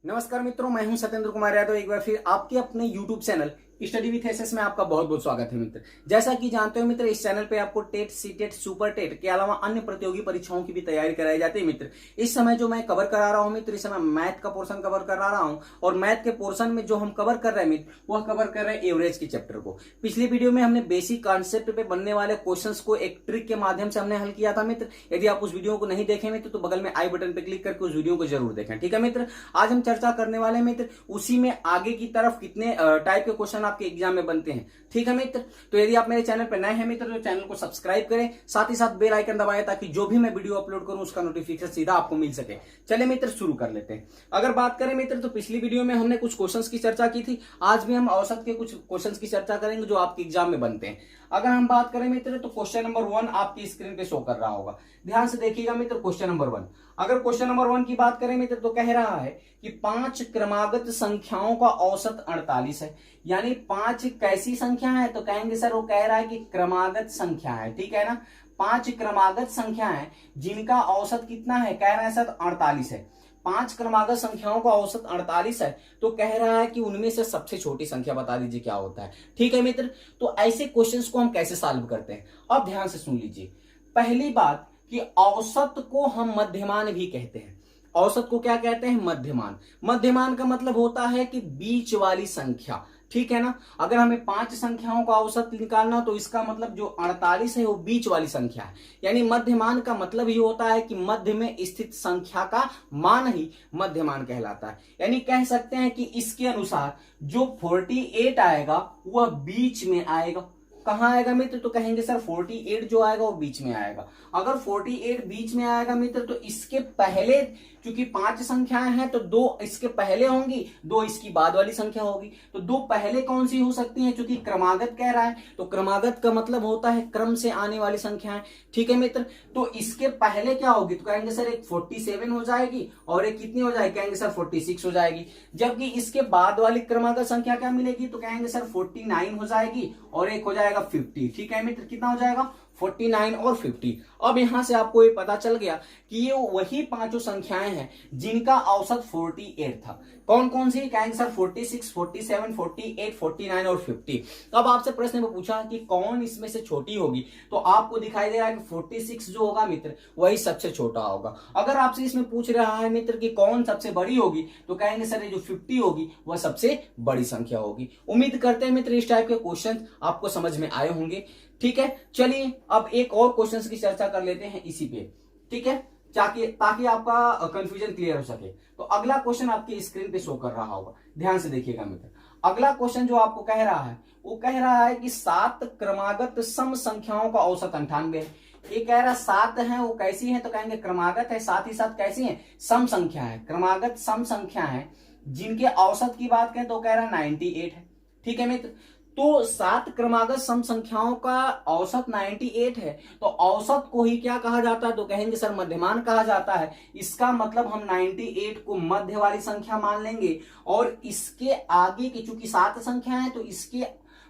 नमस्कार मित्रों, मैं हूं सत्येंद्र कुमार यादव। एक बार फिर आपके अपने YouTube channel study with SS में आपका बहुत बहुत स्वागत है मित्र। जैसा कि जानते हो मित्र, इस चैनल पे आपको टेट, सीटेट, सुपर टेट के अलावा अन्य प्रतियोगी परीक्षाओं की भी तैयारी कराई जाती है मित्र। इस समय जो मैं कवर करा रहा हूं मित्र, इस समय मैथ का पोर्शन कवर करा रहा हूं और मैथ के पोर्शन में जो हम कवर कर रहे हैं मित्र, वह कवर कर रहे हैं एवरेज के चैप्टर को। पिछली वीडियो में हमने बेसिक कॉन्सेप्ट पे बनने वाले क्वेश्चन को एक ट्रिक के माध्यम से हमने हल किया था मित्र। यदि आप उस वीडियो को नहीं देखे मित्र तो बगल में आई बटन पे क्लिक करके उस वीडियो को जरूर देखें, ठीक है मित्र। आज हम चर्चा करने वाले मित्र उसी में आगे की तरफ कितने टाइप के क्वेश्चन आपके एग्जाम में बनते हैं, ठीक है मित्र। तो यदि आप मेरे चैनल पर नए हैं मित्र तो चैनल को सब्सक्राइब करें, साथ ही साथ बेल आइकन दबाएं ताकि जो भी मैं वीडियो अपलोड करूं उसका नोटिफिकेशन सीधा आपको मिल सके। चलिए मित्र शुरू कर लेते हैं। अगर बात करें मित्र तो पिछली वीडियो में हमने कुछ क्वेश्चंस की चर्चा की थी, आज भी हम औसत के कुछ क्वेश्चंस की चर्चा करेंगे जो आपके एग्जाम में बनते हैं। अगर हम बात करें मित्र तो क्वेश्चन नंबर 1 आपकी स्क्रीन पे शो कर रहा होगा, ध्यान से देखिएगा मित्र। क्वेश्चन नंबर 1, अगर क्वेश्चन नंबर 1 की बात करें मित्र तो कह रहा है कि 5 क्रमागत संख्याओं का औसत 48 है। यानी 5 कैसी संख्या है तो कहेंगे सर वो कह रहा है कि क्रमागत संख्या है, ठीक है ना। 5 क्रमागत संख्या है जिनका औसत कितना है, कह रहे हैं सर 48 है। 5 क्रमागत संख्याओं का औसत 48 है तो कह रहा है कि उनमें से सबसे छोटी संख्या बता दीजिए क्या होता है, ठीक है मित्र। तो ऐसे क्वेश्चंस को हम कैसे सॉल्व करते हैं, अब ध्यान से सुन लीजिए। पहली बात कि औसत को हम मध्यमान भी कहते हैं। औसत को क्या कहते हैं, मध्यमान। मध्यमान का मतलब होता है कि बीच वाली संख्या, ठीक है ना। अगर हमें 5 संख्याओं का औसत निकालना तो इसका मतलब जो 48 है वो बीच वाली संख्या है। यानी मध्यमान का मतलब ही होता है कि मध्य में स्थित संख्या का मान ही मध्यमान कहलाता है। यानी कह सकते हैं कि इसके अनुसार जो 48 आएगा वह बीच में आएगा। कहां आएगा मित्र तो कहेंगे सर 48 जो आएगा वो बीच में आएगा। अगर 48 बीच में आएगा मित्र तो इसके पहले, क्योंकि 5 संख्याएं हैं तो 2 इसके पहले होंगी, 2 इसकी बाद वाली संख्या होगी। तो 2 पहले कौन सी हो सकती हैं, क्योंकि क्रमागत कह रहा है तो क्रमागत का मतलब होता है क्रम से आने वाली संख्याएं, ठीक है मित्र। तो इसके पहले क्या होगी तो कहेंगे सर एक 47 हो जाएगी और एक कितनी हो जाएगी, कहेंगे सर 46 हो जाएगी। जबकि इसके बाद वाली क्रमागत संख्या क्या मिलेगी तो कहेंगे सर 49 हो जाएगी और एक हो जाएगा 50, ठीक है मित्र। कितना हो जाएगा 49 और 50। अब यहां से आपको ये पता चल गया कि ये वही पांचों संख्याएं हैं जिनका औसत 48 था। कौन कौन सी, कहेंगे सर 46, 47, 48, 49 और 50। अब आपसे प्रश्न में पूछा कि कौन इसमें से छोटी होगी तो आपको दिखाई दे रहा है कि 46 जो होगा मित्र वही सबसे छोटा होगा। अगर आपसे इसमें पूछ रहा है मित्र कि कौन सबसे बड़ी होगी तो कहेंगे सर ये जो 50 होगी वह सबसे बड़ी संख्या होगी। उम्मीद करते हैं मित्र इस टाइप के क्वेश्चन आपको समझ में आए होंगे, ठीक है। चलिए अब एक और क्वेश्चन की चर्चा कर लेते हैं इसी पे, ठीक है, ताकि आपका कंफ्यूजन क्लियर हो सके। तो अगला क्वेश्चन आपकी स्क्रीन पे शो कर रहा होगा, ध्यान से देखिएगा मित्र। अगला क्वेश्चन जो आपको कह रहा है वो कह रहा है कि 7 क्रमागत सम संख्याओं का औसत 98 है। ये कह रहा है 7 है वो कैसी है तो कहेंगे क्रमागत है, साथ ही साथ कैसी है, सम संख्या है। क्रमागत सम संख्या है जिनके औसत की बात करें तो कह रहा है 98 है, ठीक है मित्र। तो 7 क्रमागत सम संख्याओं का औसत 98 है तो औसत को ही क्या कहा जाता है तो कहेंगे सर मध्यमान कहा जाता है। इसका मतलब हम 98 को मध्य वाली संख्या मान लेंगे और इसके आगे की चूंकि 7 संख्या है तो इसके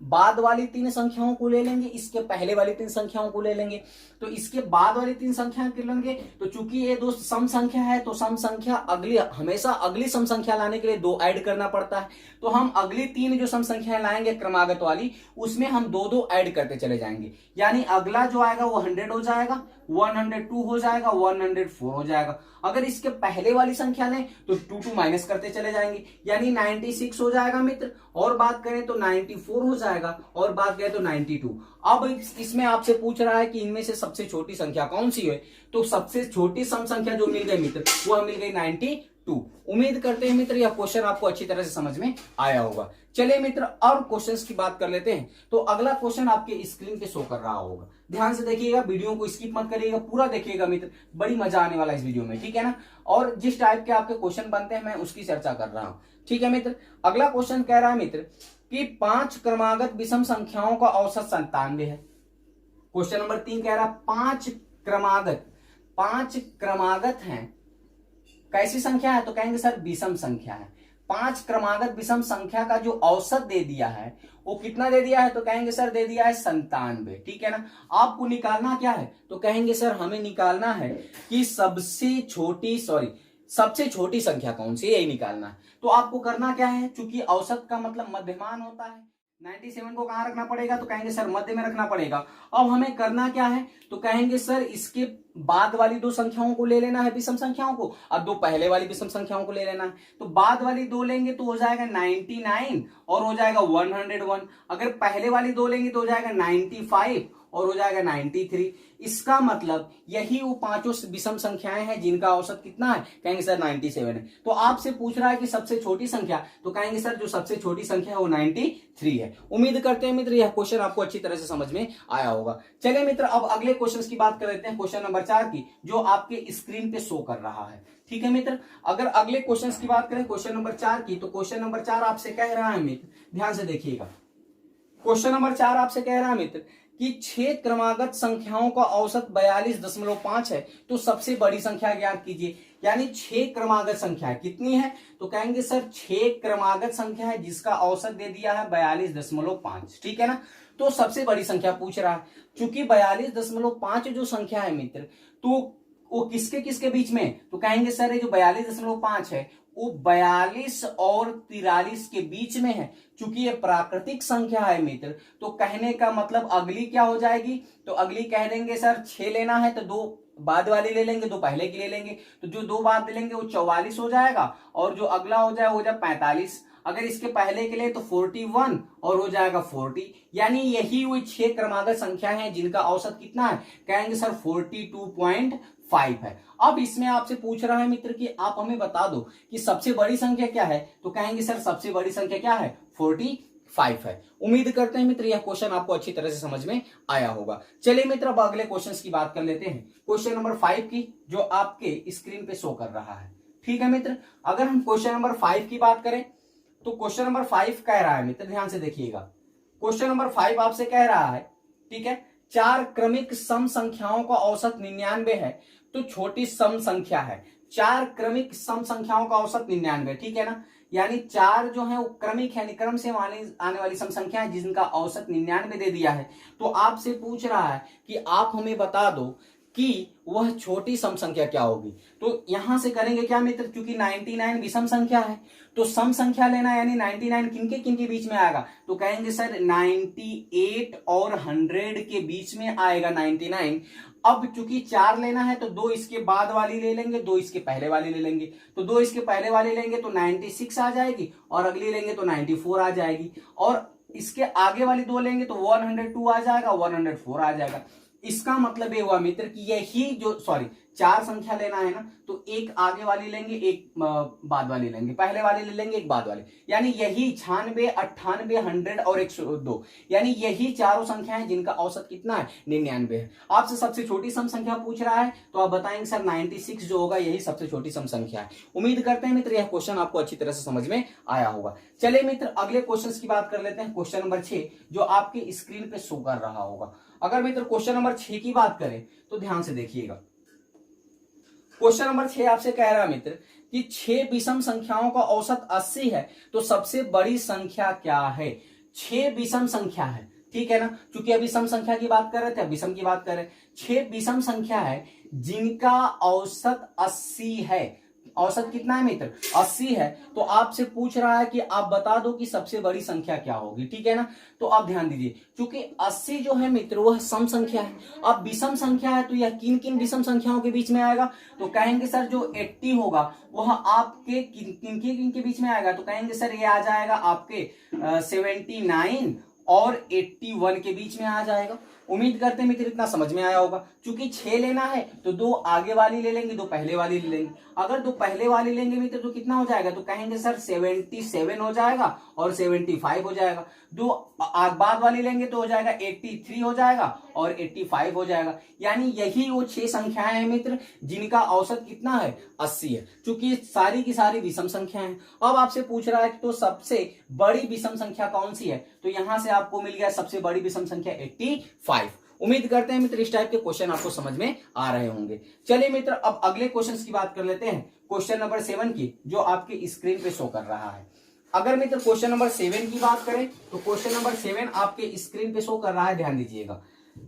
बाद वाली 3 संख्याओं को ले लेंगे, इसके पहले वाली 3 संख्याओं को ले लेंगे। तो इसके बाद वाली 3 संख्याओं को लेंगे तो चूंकि ये दोस्त सम संख्या है तो सम संख्या हमेशा अगली सम संख्या लाने के लिए 2 ऐड करना पड़ता है। तो हम अगली 3 जो सम संख्याएं लाएंगे क्रमागत वाली उसमें हम 2-2 ऐड करते चले जाएंगे। यानी अगला जो आएगा वो 100 हो जाएगा, 102 हो जाएगा, 104 हो जाएगा। अगर इसके पहले वाली संख्या लें तो 2 माइनस करते चले जाएंगे, यानी 96 हो जाएगा मित्र। और बात करें तो 94 हो जाएगा और बात करें तो 92। अब इसमें आपसे पूछ रहा है कि इनमें से सबसे छोटी संख्या कौन सी है तो सबसे छोटी सम संख्या जो मिल गई मित्र वो मिल गई 92। उम्मीद करते हैं मित्र यह क्वेश्चन आपको अच्छी तरह से समझ में आया होगा। चलिए मित्र और क्वेश्चंस की बात कर लेते हैं। तो अगला क्वेश्चन आपके स्क्रीन पे शो कर रहा होगा, ध्यान से देखिएगा, वीडियो को स्किप मत करिएगा, पूरा देखिएगा मित्र, बड़ी मजा आने वाला है इस वीडियो में, ठीक है ना। और जिस टाइप के आपके क्वेश्चन बनते हैं मैं उसकी चर्चा कर रहा हूं, ठीक है मित्र। अगला क्वेश्चन कह रहा है मित्र कि 5 क्रमागत विषम संख्याओं का औसत 97 है। क्वेश्चन नंबर 3 कह रहा है 5 क्रमागत हैं, कैसी संख्या है तो कहेंगे सर विषम संख्या है। 5 क्रमागत विषम संख्या का जो औसत दे दिया है वो कितना दे दिया है तो कहेंगे सर दे दिया है 97, ठीक है ना। आपको निकालना क्या है तो कहेंगे सर हमें निकालना है कि सबसे छोटी संख्या कौन सी है, यही निकालना है। तो आपको करना क्या है, चूंकि औसत का मतलब मध्यमान होता है, 97 को कहां रखना पड़ेगा, तो कहेंगे सर मध्य में रखना पड़ेगा। अब हमें करना क्या है, तो कहेंगे सर इसके बाद वाली दो संख्याओं को ले लेना है, विषम संख्याओं को, और दो पहले वाली विषम संख्याओं को ले लेना है। तो बाद वाली दो लेंगे तो हो जाएगा 99 और हो जाएगा 101। अगर पहले वाली दो लेंगे तो हो जाएगा 95 और हो जाएगा 93। इसका मतलब यही वो पांचों विषम संख्याएं हैं जिनका औसत कितना है, कहेंगे सर 97 है। तो आपसे पूछ रहा है कि सबसे छोटी संख्या, तो कहेंगे सर जो सबसे छोटी संख्या है वो 93 है। उम्मीद करते हैं मित्र यह क्वेश्चन आपको अच्छी तरह से समझ में आया होगा। चलिए मित्र अब अगले क्वेश्चन की बात कर लेते हैं, क्वेश्चन नंबर 4 की, जो आपके स्क्रीन पे शो कर रहा है। ठीक है मित्र, अगर अगले क्वेश्चन की बात करें क्वेश्चन नंबर 4 की, तो क्वेश्चन नंबर 4 आपसे कह रहा है मित्र, ध्यान से देखिएगा, क्वेश्चन नंबर 4 आपसे कह रहा है मित्र कि 6 क्रमागत संख्याओं का औसत 42.5 है, तो सबसे बड़ी संख्या ज्ञात कीजिए। यानी 6 क्रमागत संख्या कितनी है, तो कहेंगे सर 6 क्रमागत संख्या है जिसका औसत दे दिया है 42.5। ठीक है ना, तो सबसे बड़ी संख्या पूछ रहा है। चूंकि 42.5 जो संख्या है मित्र, तो वो किसके किसके बीच में, तो कहेंगे सर ये जो 42.5 है वो 42 और 43 के बीच में है। चूंकि ये प्राकृतिक संख्या है मित्र, तो कहने का मतलब अगली क्या हो जाएगी, तो अगली कह देंगे सर 6 लेना है तो दो बाद वाली ले लेंगे, दो पहले की ले लेंगे, तो जो दो बाद लेंगे वो 44 हो जाएगा और जो अगला हो जाए वो हो जाए 45। अगर इसके पहले के लिए तो 41 और हो जाएगा 40। यानी यही वो 6 क्रमागत संख्या है जिनका औसत कितना है, कहेंगे सर 42.5 है। अब इसमें आपसे पूछ रहा है मित्र कि आप हमें बता दो कि सबसे बड़ी संख्या क्या है, तो कहेंगे सर सबसे बड़ी संख्या क्या है, 45 है। उम्मीद करते हैं मित्र यह क्वेश्चन आपको अच्छी तरह से समझ में आया होगा। चलिए मित्र अब अगले क्वेश्चन की बात कर लेते हैं, क्वेश्चन नंबर 5 की, जो आपके स्क्रीन पे शो कर रहा है। ठीक है मित्र, अगर हम क्वेश्चन नंबर 5 की बात करें तो क्वेश्चन नंबर 5 कह रहा है मित्र, ध्यान से देखिएगा, क्वेश्चन नंबर 5 आपसे कह रहा है, ठीक है, 4 क्रमिक सम संख्याओं का औसत 99 है, तो छोटी सम संख्या है। 4 क्रमिक सम संख्याओं का औसत 99, ठीक है ना, यानी 4 जो है वो क्रमिक है, क्रम से आने वाली सम संख्या है जिनका औसत 99 दे दिया है। तो आपसे पूछ रहा है कि आप हमें बता दो कि वह छोटी सम संख्या क्या होगी। तो यहां से करेंगे क्या मित्र, क्योंकि 99 विषम संख्या है तो सम संख्या लेना, यानी 99 किनके बीच में आएगा, तो कहेंगे सर 98 और 100 के बीच में आएगा 99। अब चूंकि 4 लेना है तो 2 इसके बाद वाली ले लेंगे, 2 इसके पहले वाली ले लेंगे, तो 2 इसके पहले वाली लेंगे तो 96 आ जाएगी और अगली लेंगे तो 94 आ जाएगी, और इसके आगे वाली 2 लेंगे तो 102 आ जाएगा, 104 आ जाएगा। इसका मतलब ये हुआ मित्र कि यही जो 4 संख्या लेना है ना, तो एक आगे वाली लेंगे, एक बाद वाली लेंगे, पहले वाली ले लेंगे, एक बाद वाली, यानी यही 96, 98, 100 और 102, यानी यही चारों संख्याएं जिनका औसत कितना है, 99 है। आपसे सबसे छोटी सम संख्या पूछ रहा है तो आप बताएंगे सर 96 जो होगा यही सबसे छोटी सम संख्या है। उम्मीद करते हैं मित्र यह क्वेश्चन आपको अच्छी तरह से समझ में आया होगा। चलिए मित्र अगले क्वेश्चन की बात कर लेते हैं, क्वेश्चन नंबर 6 जो आपके स्क्रीन पे शो कर रहा होगा। अगर मित्र क्वेश्चन नंबर 6 की बात करें तो ध्यान से देखिएगा, क्वेश्चन नंबर 6 आपसे कह रहा है मित्र कि 6 विषम संख्याओं का औसत 80 है, तो सबसे बड़ी संख्या क्या है। 6 विषम संख्या है, ठीक है ना, क्योंकि अभी सम संख्या की बात कर रहे थे, विषम की बात कर रहे हैं। 6 विषम संख्या है जिनका औसत 80 है। औसत कितना है मित्र, 80 है। तो आपसे पूछ रहा है कि आप बता दो कि सबसे बड़ी संख्या क्या होगी, ठीक है ना। तो आप ध्यान दीजिए, क्योंकि 80 जो है मित्र वह सम संख्या है। अब विषम संख्या है तो यह किन किन विषम संख्याओं के बीच में आएगा, तो कहेंगे सर जो 80 होगा वह आपके किन के बीच में आएगा, तो कहेंगे सर ये आ जाएगा आपके 79 और 81 के बीच में आ जाएगा। उम्मीद करते हैं मित्र इतना समझ में आया होगा। चूंकि 6 लेना है तो 2 आगे वाली ले लेंगे, 2 पहले वाली ले लेंगे। अगर 2 पहले वाली लेंगे मित्र तो कितना हो जाएगा, तो कहेंगे सर 77 हो जाएगा और 75 हो जाएगा। 2 बाद वाली लेंगे तो हो जाएगा 83 हो जाएगा और 85 हो जाएगा। यानी यही वो 6 संख्याएं हैं मित्र जिनका औसत कितना है, 80 है। चूंकि सारी की सारी विषम संख्या है। अब आपसे पूछ रहा है कि तो सबसे बड़ी विषम संख्या कौन सी है, तो यहां से आपको मिल गया सबसे बड़ी विषम संख्या 85। उम्मीद करते हैं मित्र इस टाइप के क्वेश्चन आपको समझ में आ रहे होंगे। चलिए मित्र अब अगले क्वेश्चन की बात कर लेते हैं, क्वेश्चन नंबर 7 की, जो आपके स्क्रीन पे शो कर रहा है। अगर मित्र क्वेश्चन नंबर 7 की बात करें तो क्वेश्चन नंबर 7 आपके स्क्रीन पे शो कर रहा है, ध्यान दीजिएगा।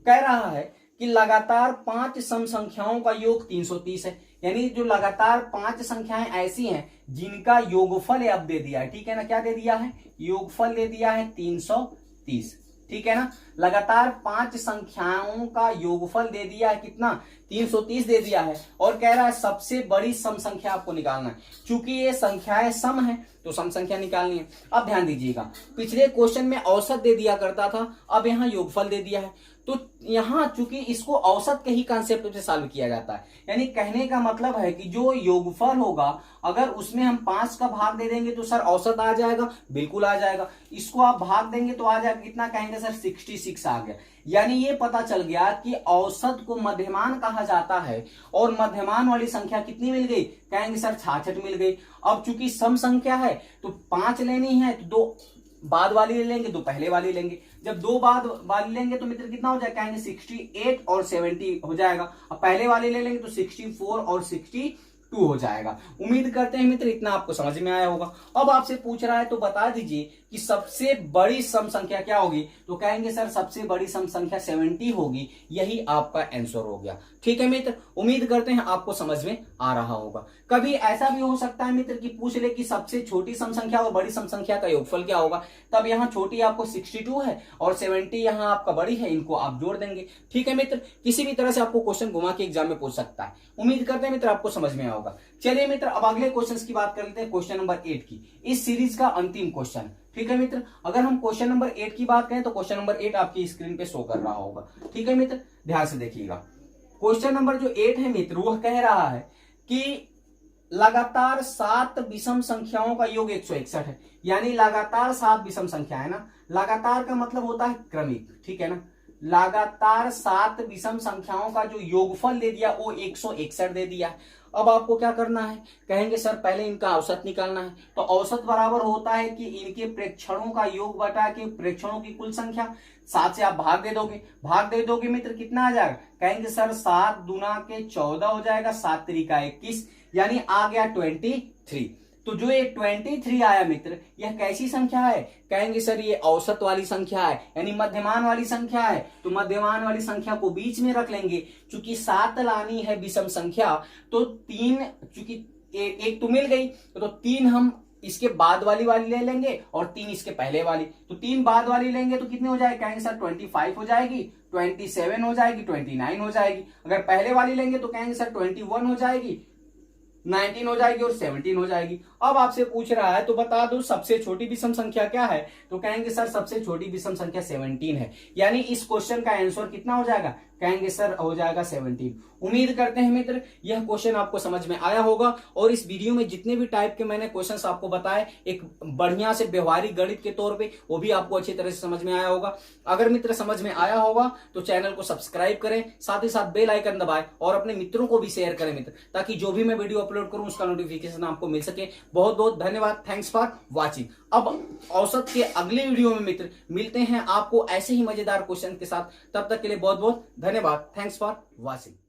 कह रहा है कि लगातार 5 सम संख्याओं का योग 330 है। यानी जो लगातार 5 संख्याएं ऐसी हैं जिनका योगफल अब दे दिया है, ठीक है ना, क्या दे दिया है, योगफल दे दिया है 330, ठीक है ना, लगातार 5 संख्याओं का योगफल दे दिया है कितना, 330 दे दिया है, और कह रहा है सबसे बड़ी सम संख्या आपको निकालना है। चूंकि ये संख्याएं सम है तो सम संख्या निकालनी है। अब ध्यान दीजिएगा, पिछले क्वेश्चन में औसत दे दिया करता था, अब यहां योगफल दे दिया है, तो यहां चूंकि इसको औसत के ही कांसेप्ट से सॉल्व किया जाता है, यानी कहने का मतलब है कि जो योगफल होगा अगर उसमें हम 5 का भाग दे देंगे तो सर औसत आ जाएगा, बिल्कुल आ जाएगा। इसको आप भाग देंगे तो आ जाएगा कितना, कहेंगे सर 66 आ गया। यानी ये पता चल गया कि औसत को मध्यमान कहा जाता है, और मध्यमान वाली संख्या कितनी मिल गई, कहेंगे सर 66 मिल गई। अब चूंकि सम संख्या है तो 5 लेनी है तो 2 बाद वाली ले लेंगे, 2 पहले वाली लेंगे। जब 2 बाद वाली लेंगे तो मित्र कितना हो जाएगा, कहेंगे 68 और 70 हो जाएगा। अब पहले वाली ले लेंगे तो 64 और 62 हो जाएगा। उम्मीद करते हैं मित्र इतना आपको समझ में आया होगा। अब आपसे पूछ रहा है तो बता दीजिए कि सबसे बड़ी सम संख्या क्या होगी, तो कहेंगे सर सबसे बड़ी सम संख्या 70 होगी। यही आपका आंसर हो गया, ठीक है मित्र। उम्मीद करते हैं आपको समझ में आ रहा होगा। कभी ऐसा भी हो सकता है मित्र कि पूछ ले कि सबसे छोटी सम संख्या और बड़ी सम संख्या का योगफल क्या होगा, तब यहाँ छोटी आपको 62 है और 70 यहाँ आपका बड़ी है, इनको आप जोड़ देंगे, ठीक है मित्र। किसी भी तरह से आपको क्वेश्चन घुमा के एग्जाम में पूछ सकता है। उम्मीद करते हैं मित्र आपको समझ में आया होगा। चलिए मित्र अब अगले क्वेश्चन की बात कर लेते हैं, क्वेश्चन नंबर 8 की, इस सीरीज का अंतिम क्वेश्चन, ठीक है मित्र। अगर हम क्वेश्चन नंबर 8 की बात करें तो क्वेश्चन नंबर 8 आपकी स्क्रीन पे शो कर रहा होगा, ठीक है मित्र, ध्यान से देखिएगा। क्वेश्चन नंबर जो 8 है मित्र, वह कह रहा है कि लगातार 7 विषम संख्याओं का योग 161 है। यानी लगातार 7 विषम संख्या है ना, लगातार का मतलब होता है क्रमिक, ठीक है ना। लगातार 7 विषम संख्याओं का जो योगफल दे दिया वो 161 दे दिया। अब आपको क्या करना है, कहेंगे सर पहले इनका औसत निकालना है। तो औसत बराबर होता है कि इनके प्रेक्षणों का योग बटा के प्रेक्षणों की कुल संख्या। 7 से आप भाग दे दोगे मित्र कितना आ जाएगा, कहेंगे सर 7 दूना के 14 हो जाएगा, 7 त्रिका 21, यानी आ गया 23। तो जो ये 23 आया मित्र, यह कैसी संख्या है, कहेंगे सर ये औसत वाली संख्या है, यानी मध्यमान वाली संख्या है। तो मध्यमान वाली संख्या को बीच में रख लेंगे। चूंकि 7 लानी है विषम संख्या, तो 3, चूंकि एक तो मिल गई तो 3 हम इसके बाद वाली ले लेंगे और 3 इसके पहले वाली। तो 3 बाद वाली लेंगे तो कितने हो जाएगी, कहेंगे सर 25 हो जाएगी, 27 हो जाएगी, 29 हो जाएगी। अगर पहले वाली लेंगे तो कहेंगे सर 21 हो जाएगी, 19 हो जाएगी और 17 हो जाएगी। अब आपसे पूछ रहा है तो बता दो सबसे छोटी विषम संख्या क्या है, तो कहेंगे सर सबसे छोटी विषम संख्या 17 है। यानी इस क्वेश्चन का आंसर कितना हो जाएगा, कहेंगे सर हो जाएगा 17। उम्मीद करते हैं मित्र यह क्वेश्चन आपको समझ में आया होगा, और इस वीडियो में जितने भी टाइप के मैंने क्वेश्चंस आपको बताए एक बढ़िया से व्यवहारिक गणित के तौर पे, वो भी आपको अच्छी तरह से समझ में आया होगा। अगर मित्र समझ में आया होगा तो चैनल को सब्सक्राइब करें, साथ ही साथ बेल आइकन दबाएं और अपने मित्रों को भी शेयर करें मित्र, ताकि जो भी मैं वीडियो अपलोड करूं उसका नोटिफिकेशन आपको मिल सके। बहुत बहुत धन्यवाद, थैंक्स फॉर वॉचिंग। अब औसत के अगले वीडियो में मित्र मिलते हैं आपको ऐसे ही मजेदार क्वेश्चन के साथ, तब तक के लिए बहुत बहुत धन्यवाद, थैंक्स फॉर वॉचिंग।